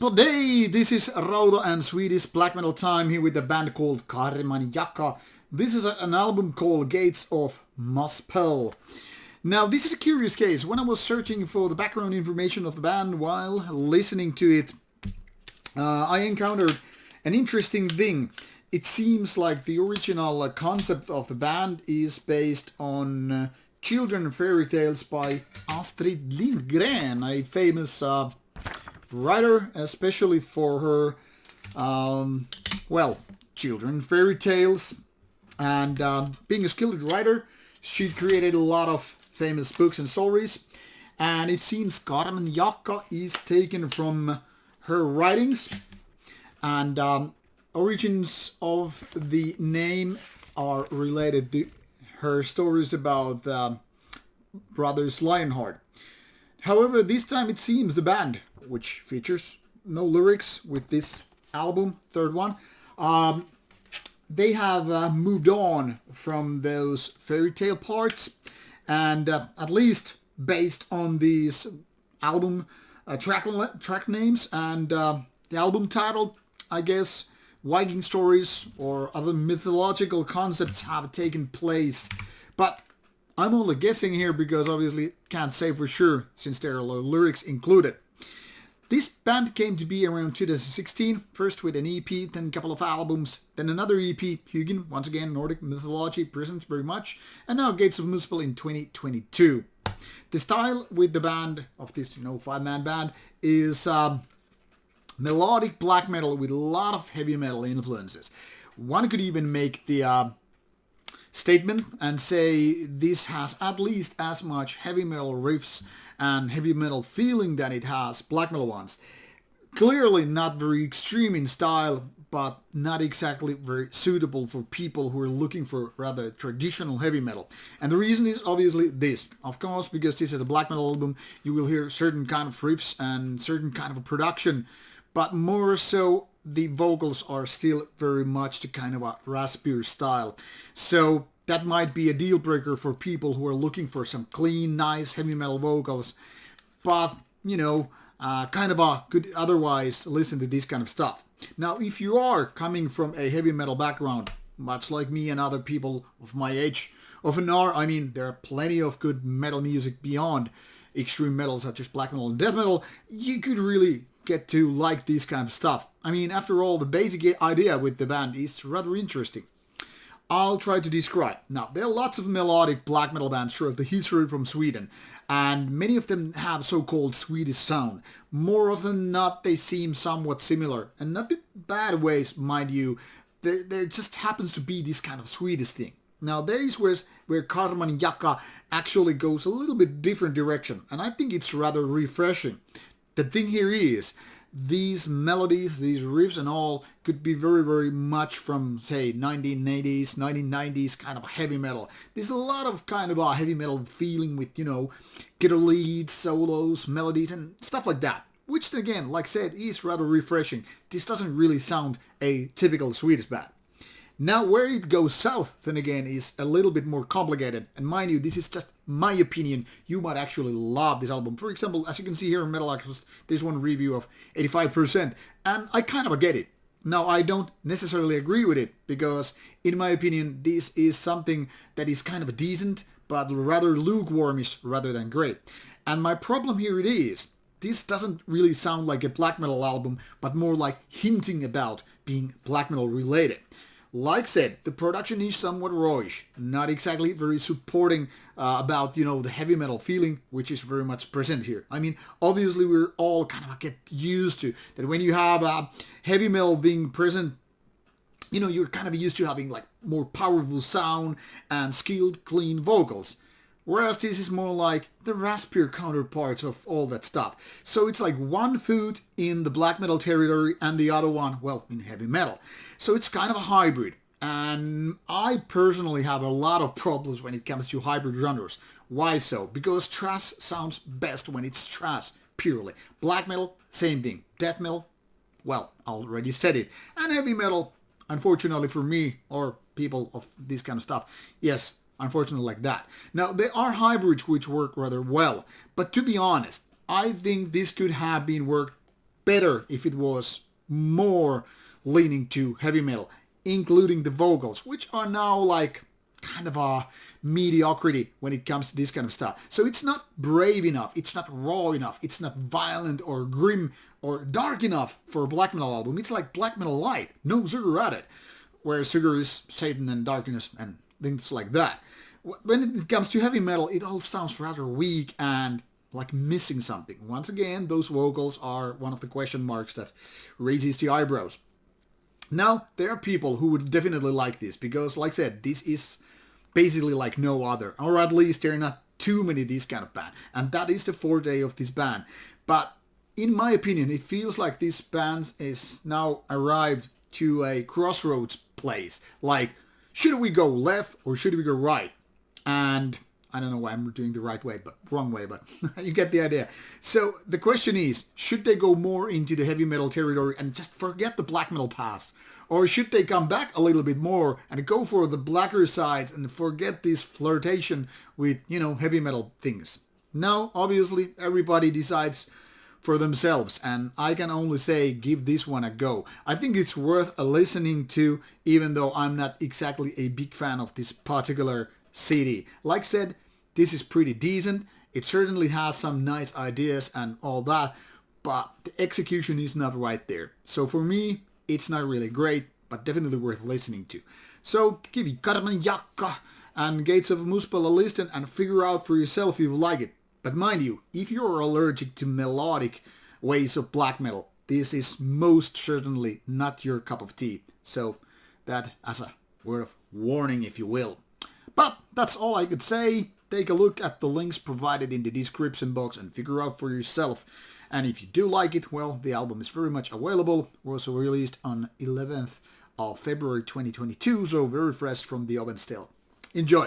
Day! This is Rauta and Swedish black metal time here with a band called Karmanjaka. This is an album called Gates of Muspel. Now this is a curious case. When I was searching for the background information of the band while listening to it, I encountered an interesting thing. It seems like the original concept of the band is based on children fairy tales by Astrid Lindgren, a famous writer, especially for her, children fairy tales. And being a skilled writer, she created a lot of famous books and stories. And it seems Karmanjaka is taken from her writings. And origins of the name are related to her stories about brothers Lionheart. However, this time it seems the band, which features no lyrics with this album, third one, they have moved on from those fairy tale parts, and at least based on these album track names and the album title, I guess Viking stories or other mythological concepts have taken place. But I'm only guessing here because obviously can't say for sure since there are no lyrics included. This band came to be around 2016, first with an EP, then a couple of albums, then another EP, Hugin, once again Nordic mythology, presents very much, and now Gates of Muspel in 2022. The style with the band, of this five-man band, is melodic black metal with a lot of heavy metal influences. One could even make the statement and say this has at least as much heavy metal riffs and heavy metal feeling than it has black metal ones. Clearly not very extreme in style, but not exactly very suitable for people who are looking for rather traditional heavy metal. And the reason is obviously this. Of course, because this is a black metal album, you will hear certain kind of riffs and certain kind of a production, but more so the vocals are still very much the kind of a raspier style. So that might be a deal breaker for people who are looking for some clean, nice heavy metal vocals, but kind of a could otherwise listen to this kind of stuff. Now, if you are coming from a heavy metal background, much like me and other people of my age often are, I mean, there are plenty of good metal music beyond extreme metal such as black metal and death metal, you could really get to like this kind of stuff. I mean, after all, the basic idea with the band is rather interesting. I'll try to describe. Now, there are lots of melodic black metal bands throughout the history from Sweden, and many of them have so-called Swedish sound. More often than not, they seem somewhat similar, and not in bad ways, mind you. There just happens to be this kind of Swedish thing. Now, there is where Karmanjaka actually goes a little bit different direction, and I think it's rather refreshing. The thing here is, these melodies, these riffs and all could be very, very much from, say, 1980s, 1990s kind of heavy metal. There's a lot of kind of a heavy metal feeling with, guitar leads, solos, melodies and stuff like that. Which, again, like I said, is rather refreshing. This doesn't really sound a typical Swedish band. Now, where it goes south, then again, is a little bit more complicated. And mind you, this is just my opinion. You might actually love this album. For example, as you can see here in Metal Access, there's one review of 85%. And I kind of get it. Now, I don't necessarily agree with it, because in my opinion, this is something that is kind of decent, but rather lukewarmish rather than great. And my problem here it is, this doesn't really sound like a black metal album, but more like hinting about being black metal related. Like said, the production is somewhat rawish, not exactly very supporting about, the heavy metal feeling, which is very much present here. I mean, obviously we're all kind of get used to that when you have heavy metal being present, you're kind of used to having like more powerful sound and skilled, clean vocals. Whereas this is more like the raspier counterparts of all that stuff. So it's like one foot in the black metal territory and the other one, well, in heavy metal. So it's kind of a hybrid. And I personally have a lot of problems when it comes to hybrid genres. Why so? Because thrash sounds best when it's thrash, purely. Black metal, same thing. Death metal, well, I already said it. And heavy metal, unfortunately for me, or people of this kind of stuff, yes, unfortunately like that. Now, there are hybrids which work rather well, but to be honest, I think this could have been worked better if it was more leaning to heavy metal, including the vocals, which are now like kind of a mediocrity when it comes to this kind of stuff. So it's not brave enough, it's not raw enough, it's not violent or grim or dark enough for a black metal album. It's like black metal light, no sugar added, where sugar is Satan and darkness and things like that. When it comes to heavy metal, it all sounds rather weak and like missing something. Once again, those vocals are one of the question marks that raises the eyebrows. Now, there are people who would definitely like this because, like I said, this is basically like no other, or at least there are not too many this kind of band, and that is the forte of this band. But in my opinion, it feels like this band is now arrived to a crossroads place. Like, should we go left or should we go right? And I don't know why I'm doing the right way, but wrong way, but you get the idea. So the question is, should they go more into the heavy metal territory and just forget the black metal past? Or should they come back a little bit more and go for the blacker sides and forget this flirtation with, heavy metal things? Now, obviously, everybody decides for themselves, and I can only say give this one a go. I think it's worth a listening to, even though I'm not exactly a big fan of this particular CD. Like I said, this is pretty decent. It certainly has some nice ideas and all that, but the execution is not right there. So for me, it's not really great, but definitely worth listening to. So give it Karmanjaka and Gates of Muspel a listen and figure out for yourself if you like it. But mind you, if you're allergic to melodic ways of black metal, this is most certainly not your cup of tea. So that as a word of warning, if you will. But that's all I could say. Take a look at the links provided in the description box and figure out for yourself. And if you do like it, well, the album is very much available. It was released on 11th of February 2022, so very fresh from the oven still. Enjoy!